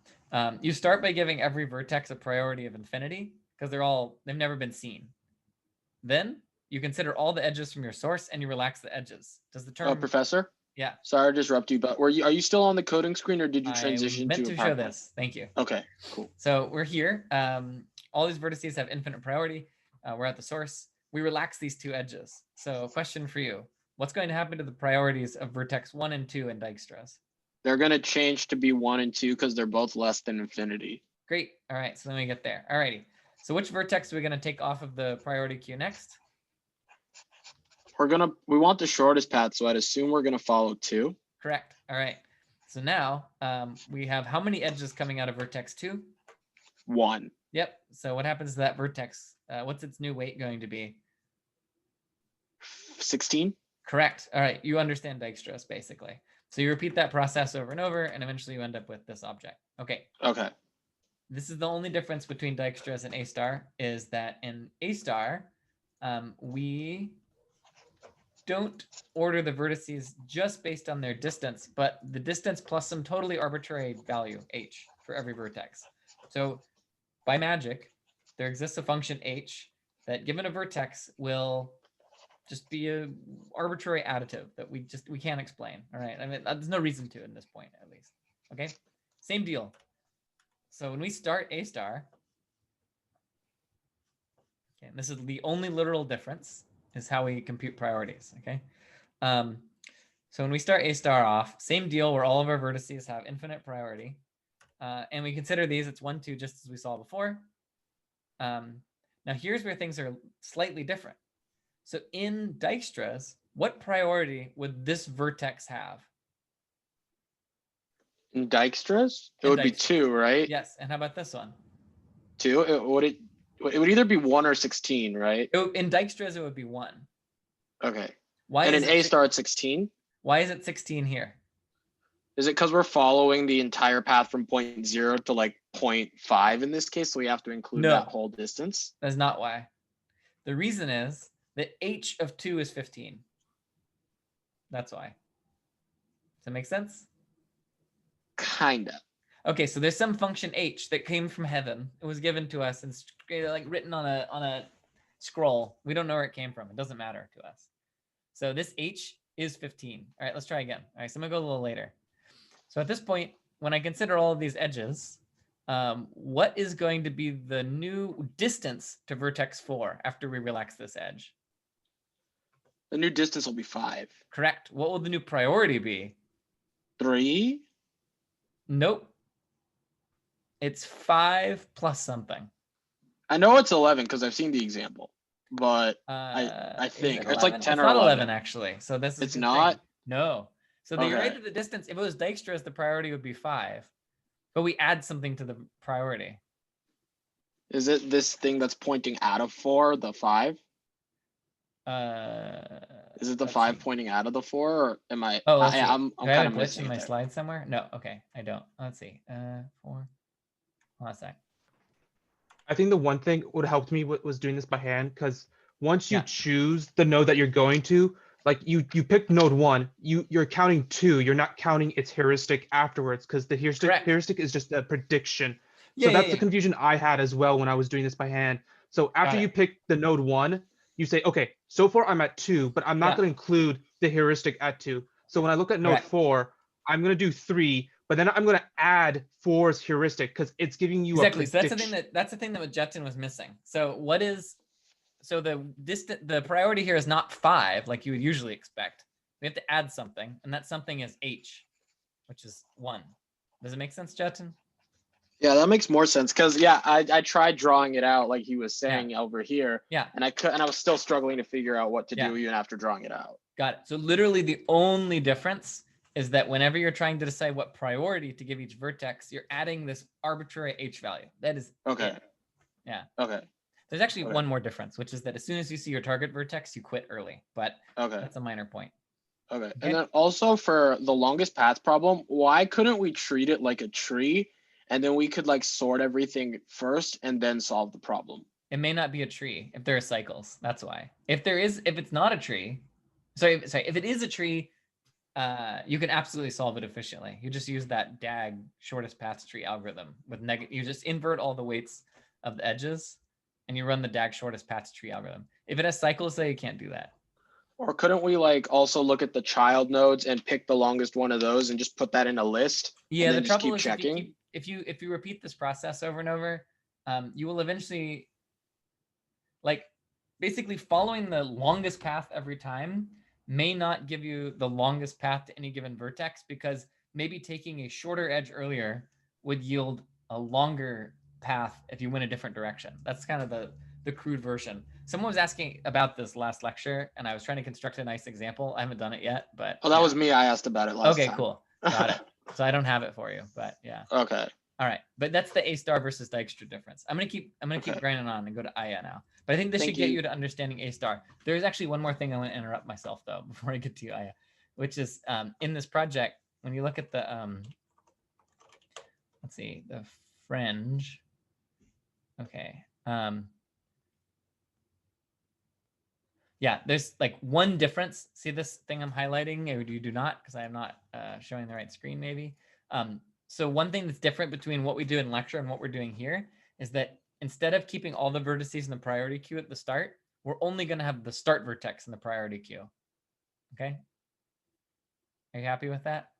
A: You start by giving every vertex a priority of infinity because they've never been seen. Then you consider all the edges from your source and you relax the edges. Does the term?
F: Professor,
A: Yeah.
F: sorry to disrupt you, but are you still on the coding screen or did you
A: I
F: transition
A: meant
F: to
A: to
F: a
A: show
F: PowerPoint?
A: this. Thank you.
F: Okay, cool.
A: So we're here. All these vertices have infinite priority. We're at the source. We relax these two edges. So question for you. What's going to happen to the priorities of vertex 1 and 2 in Dijkstra's?
F: They're going to change to be 1 and 2 because they're both less than infinity.
A: Great. All right. So then we get there. All righty. So which vertex are we going to take off of the priority queue next?
F: We want the shortest path, so I'd assume we're going to follow 2.
A: Correct. All right. So now we have how many edges coming out of vertex 2?
F: 1.
A: Yep. So what happens to that vertex? What's its new weight going to be?
F: 16.
A: Correct. All right. You understand Dijkstra's basically. So you repeat that process over and over, and eventually you end up with this object. Okay.
F: Okay.
A: This is the only difference between Dijkstra's and A star is that in A star, we don't order the vertices just based on their distance, but the distance plus some totally arbitrary value, h, for every vertex. So by magic, there exists a function h that given a vertex will just be a arbitrary additive that we can't explain. All right. I mean, there's no reason to at this point, at least. Okay. Same deal. So when we start A star, okay, and this is the only literal difference is how we compute priorities. Okay. So when we start A star off, same deal where all of our vertices have infinite priority. And we consider these, it's 1, 2, just as we saw before. Now here's where things are slightly different. So in Dijkstra's, what priority would this vertex have?
F: In Dijkstra's, it
A: In
F: would be
A: Dijkstra's.
F: 2, right?
A: Yes. And how about this one?
F: 2. It would either be 1 or 16, right?
A: In Dijkstra's, it would be 1.
F: Okay.
A: Why
F: And
A: is
F: in
A: it
F: A star, it's 16.
A: Why is it 16 here?
F: Is it because we're following the entire path from point 0 to like 0.5 in this case? So we have to include
A: No.
F: that whole distance?
A: That's not why. The reason is that h of 2 is 15. That's why. Does that make sense?
F: Kinda.
A: Okay, so there's some function h that came from heaven. It was given to us and like written on a scroll. We don't know where it came from. It doesn't matter to us. So this h is 15. All right, let's try again. All right, so I'm gonna go a little later. So at this point, when I consider all of these edges, what is going to be the new distance to vertex 4 after we relax this edge?
F: The new distance will be 5.
A: Correct. What will the new priority be?
F: 3?
A: Nope. It's 5 plus something.
F: I know it's 11 because I've seen the example, but
A: I
F: think it's like 10
A: it's
F: or
A: not
F: 11
A: actually. So this is
F: It's
A: the
F: not?
A: thing. No. So the
F: Okay.
A: right to the distance, if it was Dijkstra's, the priority would be 5, but we add something to the priority.
F: Is it this thing that's pointing out of 4, the 5? Is it the
A: Let's
F: 5
A: see.
F: pointing out of the 4, or am I?
A: Oh, let's see.
F: I'm
A: Do I
F: kind
A: have
F: of
A: a glitch
F: missing
A: in
F: it
A: my
F: there.
A: slide somewhere? No. Okay, I don't. Let's see. 4. Hold on a sec.
E: I think the one thing would help me was doing this by hand, because once you
A: Yeah.
E: choose the node that you're going to, like you pick node 1, you're counting 2, you're not counting its heuristic afterwards, because the
A: Correct.
E: heuristic is just a prediction.
A: Yeah,
E: So that's
A: yeah,
E: the
A: yeah.
E: confusion I had as well when I was doing this by hand. So after
A: Got
E: you
A: it.
E: pick the node 1, you say, okay, so far I'm at 2, but I'm not
A: Yeah.
E: going to include the heuristic at 2. So when I look at node
A: Correct.
E: 4, I'm going to do 3, but then I'm going to add 4's heuristic because it's giving you
A: Exactly.
E: a
A: So
E: prediction.
A: that's the thing that Jetin was missing. So the priority here is not 5 like you would usually expect. We have to add something, and that something is h, which is 1. Does it make sense, Jetin?
F: Yeah, that makes more sense because I tried drawing it out like he was saying over here.
A: Yeah.
F: And I was still struggling to figure out what to
A: Yeah.
F: do even after drawing it out.
A: Got it. So literally the only difference is that whenever you're trying to decide what priority to give each vertex, you're adding this arbitrary h value. That is
F: Okay.
A: it. Yeah.
F: Okay.
A: There's actually
F: Okay.
A: one more difference, which is that as soon as you see your target vertex, you quit early, but
F: Okay.
A: that's a minor point.
F: Okay.
A: Okay.
F: And then also for the longest path problem, why couldn't we treat it like a tree and then we could like sort everything first and then solve the problem?
A: It may not be a tree if there are cycles. That's why. If it's not a tree, if it is a tree, you can absolutely solve it efficiently. You just use that DAG shortest path tree algorithm with you just invert all the weights of the edges and you run the DAG shortest path tree algorithm. If it has cycles, though, you can't do that.
F: Or couldn't we like also look at the child nodes and pick the longest one of those and just put that in a list?
A: Yeah,
F: and
A: the
F: then just
A: trouble
F: keep
A: is
F: checking?
A: if you repeat this process over and over, you will eventually, like, basically following the longest path every time may not give you the longest path to any given vertex, because maybe taking a shorter edge earlier would yield a longer path if you went a different direction. That's kind of the crude version. Someone was asking about this last lecture, and I was trying to construct a nice example. I haven't done it yet, but
F: Oh, that
A: yeah.
F: was me. I asked about it last
A: Okay,
F: time.
A: cool. Got it. So I don't have it for you, but yeah.
F: Okay.
A: All right, but that's the A star versus Dijkstra difference. I'm gonna keep
F: Okay.
A: grinding on and go to Aya now. But I think this
F: Thank
A: should get
F: you.
A: you to understanding A star. There's actually one more thing I want to interrupt myself though before I get to Aya, which is in this project when you look at the let's see, the fringe. Okay. Yeah, there's like one difference. See this thing I'm highlighting, or you do not, because I am not showing the right screen maybe. So one thing that's different between what we do in lecture and what we're doing here is that instead of keeping all the vertices in the priority queue at the start, we're only going to have the start vertex in the priority queue. Okay. Are you happy with that?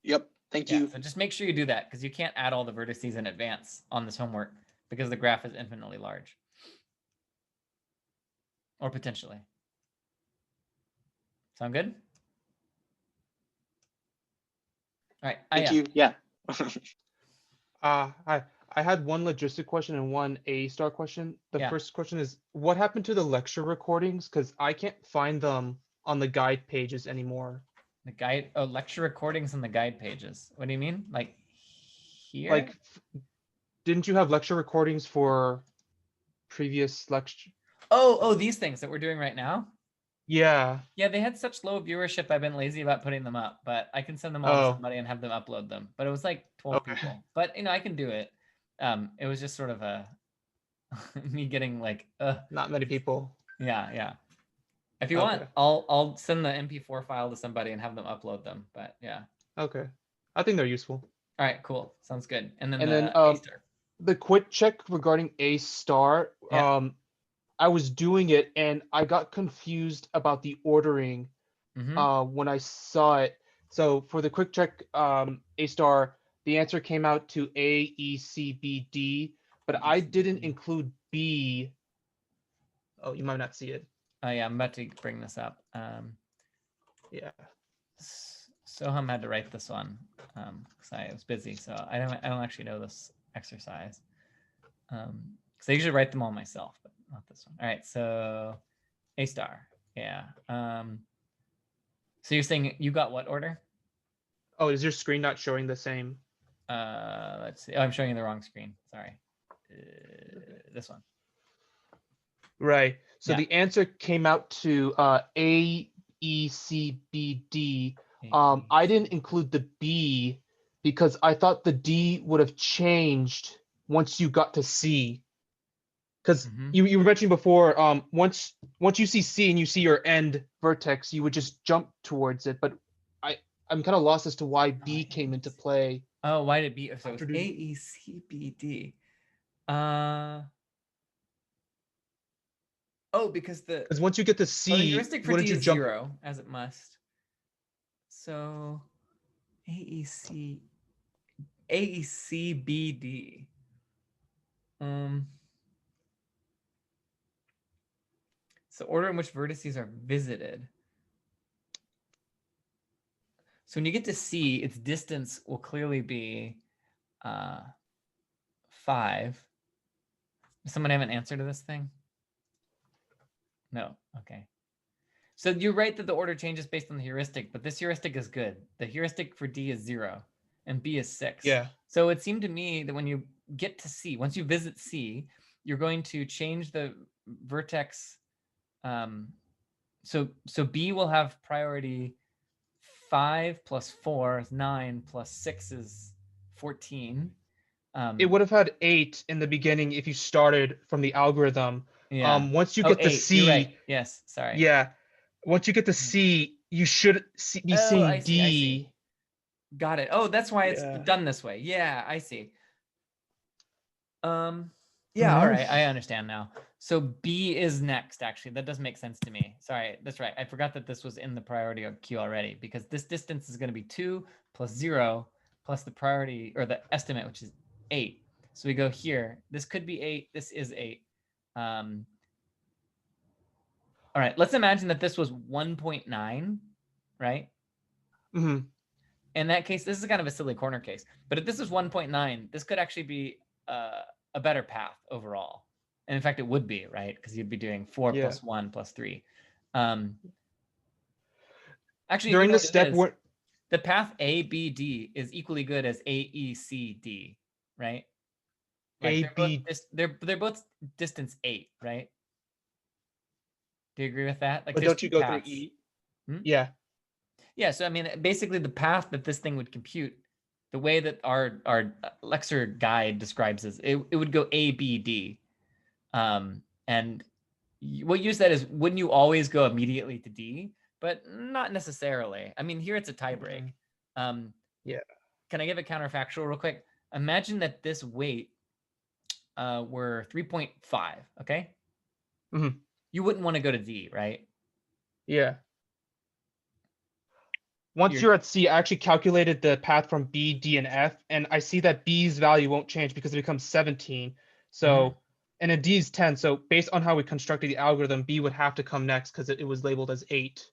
F: Yep. Thank
A: Yeah,
F: you.
A: so just make sure you do that, because you can't add all the vertices in advance on this homework because the graph is infinitely large. Or potentially. Sound good? All right.
F: Thank
A: Aya.
F: you. Yeah.
E: I had one logistic question and one A star question. The
A: Yeah.
E: first question is, what happened to the lecture recordings? Because I can't find them on the guide pages anymore.
A: The guide, oh, lecture recordings on the guide pages. What do you mean? Like here?
E: Like, didn't you have lecture recordings for previous lecture?
A: Oh, these things that we're doing right now?
E: Yeah.
A: Yeah, they had such low viewership, I've been lazy about putting them up, but I can send them all to somebody and have them upload them. But it was like 12
E: Okay.
A: people. But I can do it. It was just sort of a me getting like
E: Not many people.
A: yeah. If you
E: Okay.
A: want, I'll send the MP4 file to somebody and have them upload them. But yeah.
E: Okay. I think they're useful.
A: All right, cool. Sounds good. And then
E: And
A: the
E: then
A: A star.
E: the quick check regarding A star,
A: Yeah.
E: I was doing it and I got confused about the ordering
A: Mhm.
E: when I saw it. So for the quick check, A star, the answer came out to A, E, C, B, D, but
A: E,
E: I
A: C,
E: didn't
A: D.
E: include B. Oh, you might not see it.
A: Oh yeah, I'm about to bring this up.
E: Yeah.
A: Soham had to write this one because I was busy, so I don't actually know this exercise. Because I usually write them all myself, but not this one. All right, so A star, yeah. So you're saying you got what order?
E: Oh, is your screen not showing the same?
A: Let's see. Oh, I'm showing you the wrong screen. Sorry. This one.
E: Right. So
A: Yeah.
E: the answer came out to A, E, C, B, D. I didn't include the B because I thought the D would have changed once you got to C. Because
A: Mhm.
E: you were mentioning before, once you see C and you see your end vertex, you would just jump towards it. But I'm kind of lost as to why B came into play.
A: Oh, why did B? So it's
E: After
A: A,
E: doing-
A: E, C, B, D. Oh, because the
E: Because once you get to
A: the
E: C,
A: heuristic for
E: wouldn't
A: D
E: you
A: is
E: jump?
A: 0, as it must. So AEC AECBD. It's the order in which vertices are visited. So when you get to C, its distance will clearly be 5. Does someone have an answer to this thing? No. Okay. So you're right that the order changes based on the heuristic, but this heuristic is good. The heuristic for D is 0 and B is 6.
E: Yeah.
A: So it seemed to me that when you get to C, once you visit C, you're going to change the vertex. So B will have priority 5 plus 4 is 9 plus 6 is 14.
E: It would have had 8 in the beginning if you started from the algorithm.
A: Yeah.
E: Once you
A: Oh,
E: get to
A: 8,
E: C,
A: you're right. Yes, sorry.
E: yeah. Once you get to
A: Mhm.
E: C, you should be
A: Oh,
E: seeing
A: I see, I
E: D.
A: see. Got it. Oh, that's why it's
E: Yeah.
A: done this way. Yeah, I see. Yeah, all right, I understand now. So B is next, actually. That does make sense to me. Sorry, that's right. I forgot that this was in the priority queue already, because this distance is going to be 2 plus 0 plus the priority, or the estimate, which is 8. So we go here. This could be 8. This is 8. All right, let's imagine that this was 1.9, right?
E: hmm
A: In that case, this is kind of a silly corner case, but if this is 1.9, this could actually be a better path overall. And in fact, it would be, right? Because you'd be doing 4
E: Yeah.
A: plus 1 plus 3. Actually,
E: During
A: you know
E: the
A: what it
E: step
A: is?
E: where
A: The path A, B, D is equally good as A, E, C, D, right? Like
E: A,
A: they're
E: B,
A: both they're both distance 8, right? Do you agree with that? Like
E: but
A: there's
E: don't you
A: two
E: go through
A: paths.
E: E?
A: Hmm?
E: Yeah.
A: Yeah, so I mean, basically the path that this thing would compute, the way that our Lexer guide describes this, it would go A, B, D. And what you said is, wouldn't you always go immediately to D? But not necessarily. I mean, here it's a tie break.
E: Yeah.
A: Can I give a counterfactual real quick? Imagine that this weight were 3.5, okay?
E: Mhm.
A: You wouldn't want to go to D, right?
E: Yeah. Once you're at C, I actually calculated the path from B, D, and F, and I see that B's value won't change because it becomes 17. So, and then D is 10. So based on how we constructed the algorithm, B would have to come next because it was labeled as 8.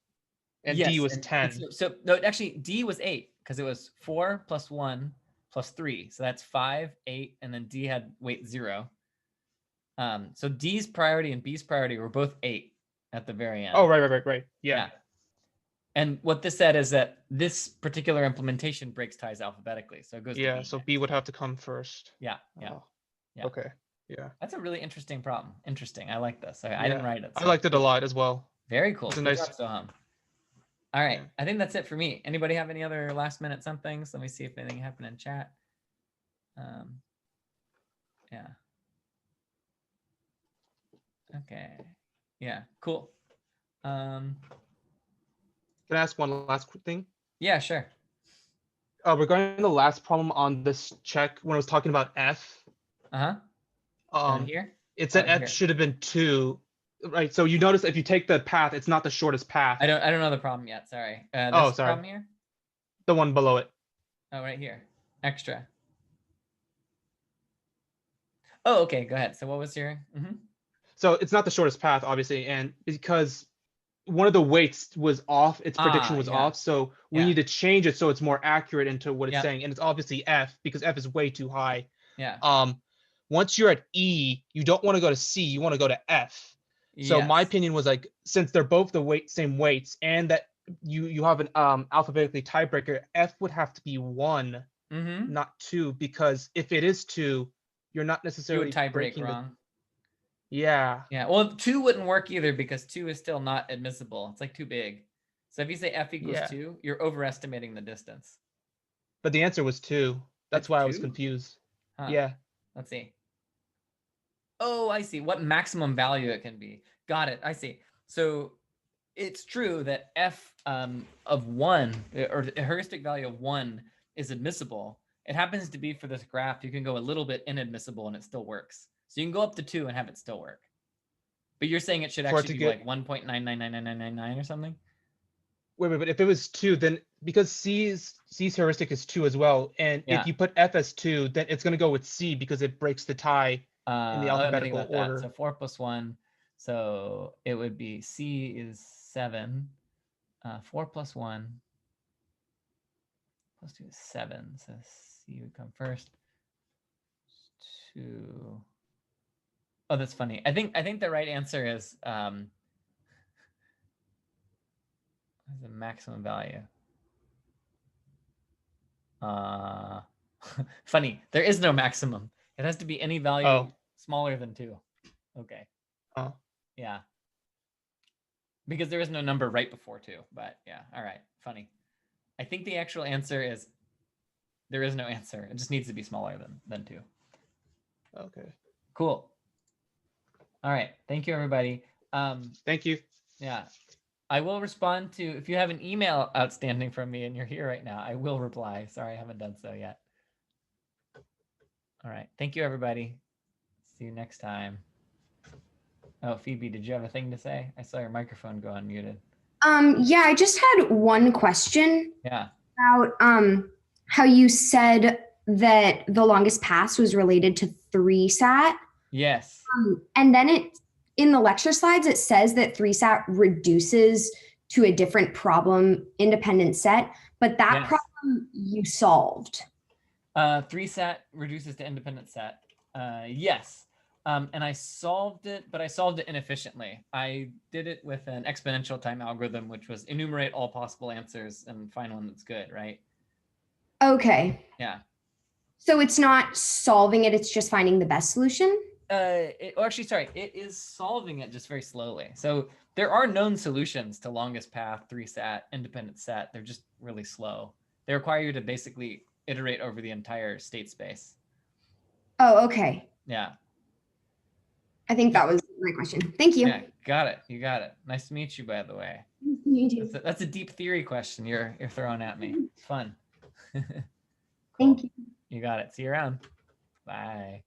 E: And D
A: Yes,
E: was
A: and
E: 10.
A: so no, actually D was 8 because it was 4 plus 1 plus 3. So that's 5, 8, and then D had weight 0. So D's priority and B's priority were both 8 at the very end.
E: Oh, right. Yeah.
A: And what this said is that this particular implementation breaks ties alphabetically. So it goes to
E: Yeah,
A: B
E: so
A: next.
E: B would have to come first.
A: Yeah.
E: Oh,
A: Yeah.
E: Okay. Yeah.
A: That's a really interesting problem. Interesting. I like this. I
E: Yeah.
A: didn't write it.
E: I
A: so
E: liked it a
A: good.
E: lot as well.
A: Very cool.
E: It's a
A: Good
E: nice-
A: job, Soham. All right.
E: Yeah.
A: I think that's it for me. Anybody have any other last minute somethings? Let me see if anything happened in chat. Yeah. Okay. Yeah. Cool.
E: Can I ask one last quick thing?
A: Yeah, sure.
E: Regarding the last problem on this check, when I was talking about F,
A: Down here.
E: it said
A: Oh,
E: F
A: here.
E: should have been 2, right? So you notice if you take the path, it's not the shortest path.
A: I don't know the problem yet. Sorry.
E: Oh,
A: This
E: sorry.
A: problem here.
E: The one below it.
A: Oh, right here. Extra. Oh, okay. Go ahead. So what was your?
E: So it's not the shortest path, obviously, and because one of the weights was off, its prediction was
A: yeah.
E: off. So we
A: Yeah.
E: need to change it so it's more accurate into what it's
A: Yeah.
E: saying, and it's obviously F because F is way too high.
A: Yeah.
E: Once you're at E, you don't want to go to C, you want to go to F. So my
A: Yes.
E: opinion was like, since they're both the same weights, and that you have an alphabetically tiebreaker, F would have to be 1, not 2, because if it is 2, you're not
A: You
E: necessarily
A: would tie break
E: breaking
A: wrong.
E: Yeah.
A: Yeah. Well, 2 wouldn't work either because 2 is still not admissible. It's like too big. So if you say F equals
E: Yeah.
A: 2, you're overestimating the distance.
E: But the answer was 2. That's
A: It's
E: why I was
A: 2?
E: confused.
A: Huh.
E: Yeah.
A: Let's see. Oh, I see. What maximum value it can be. Got it. I see. So it's true that F of 1, or a heuristic value of 1, is admissible. It happens to be for this graph, you can go a little bit inadmissible and it still works. So you can go up to 2 and have it still work. But you're saying it should
E: For it
A: actually
E: to
A: be
E: get-
A: like 1.999999 or something?
E: Wait, but if it was 2, then because C's heuristic is 2 as well, and
A: Yeah.
E: if you put F as 2, then it's going to go with C because it breaks the tie in the
A: I didn't think
E: alphabetical
A: about that.
E: order.
A: So 4 plus 1. So it would be C is 7. 4 plus 1 plus 2 is 7. So C would come first. 2. Oh, that's funny. I think the right answer is the maximum value. Funny. There is no maximum. It has to be any value
E: Oh.
A: smaller than 2. Okay.
E: Oh.
A: Yeah. Because there is no number right before 2, but yeah. All right. Funny. I think the actual answer is there is no answer. It just needs to be smaller than 2.
E: Okay.
A: Cool. All right. Thank you, everybody.
E: Thank you.
A: Yeah. I will respond to, if you have an email outstanding from me and you're here right now, I will reply. Sorry, I haven't done so yet. All right. Thank you, everybody. See you next time. Oh, Phoebe, did you have a thing to say? I saw your microphone go unmuted.
G: Yeah, I just had one question
A: Yeah.
G: about how you said that the longest pass was related to 3SAT.
A: Yes.
G: And then in the lecture slides, it says that 3SAT reduces to a different problem independent set, but that
A: Yes.
G: problem you solved.
A: 3SAT reduces to independent set. Yes. And I solved it, but I solved it inefficiently. I did it with an exponential time algorithm, which was enumerate all possible answers and find one that's good, right?
G: Okay.
A: Yeah.
G: So it's not solving it, it's just finding the best solution?
A: Sorry, it is solving it just very slowly. So there are known solutions to longest path, 3SAT, independent set. They're just really slow. They require you to basically iterate over the entire state space.
G: Oh, okay.
A: Yeah.
G: I think that was my question. Thank you.
A: Yeah, got it. You got it. Nice to meet you, by the way.
G: You too.
A: That's a deep theory question you're throwing at me. It's fun. Cool.
G: Thank you.
A: You got it. See you around. Bye.